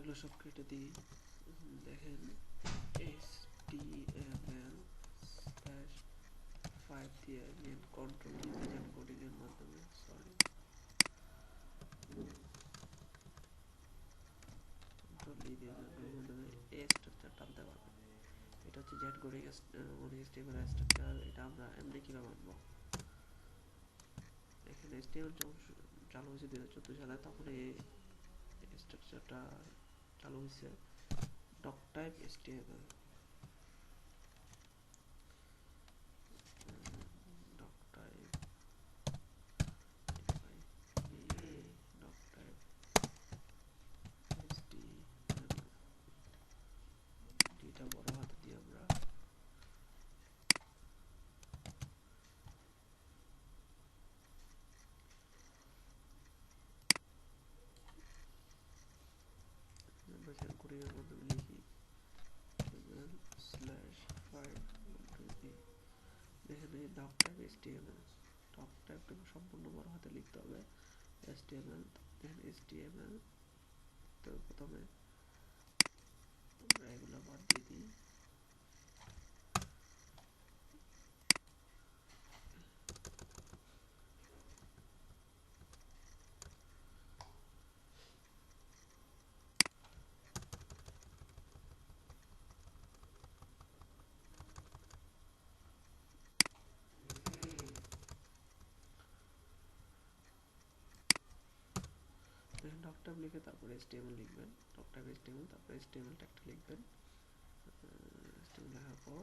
এগুলো সব কেটে দিই। দেখেন HTML/5 দিয়ে মেন কন্ট্রোল ডিভিশন কোডিং এর মাধ্যমে এই স্ট্রাকচার টানতে পারবেন। এটা হচ্ছে জেট কোডিং HTML স্ট্রাকচার। এটা আমরা এমনি কিভাবে আনবো, এখানে HTML চালু হয়েছে 2014 সালে, তখন এই স্ট্রাকচারটা চালু হয়েছে। Doctype HTML, doctype doctype HTML, ডিটা বড় হাতে দিয়ে আমরা কোডিংয়ের মাধ্যমে লিখি HTML/5 দেখেন এই ডক টাইপ HTML। ডক টাইপটাকে সম্পূর্ণ বড় হাতে লিখতে হবে। HTML, দেখেন HTML, তো প্রথমে আমরা এগুলো বাদ দিয়ে দিই। ডক টাইপ লিখে তারপরে HTML লিখবেন। ডক টাইপ HTML, তারপরে HTML ট্যাগটা লিখবেন। HTML লেখার পর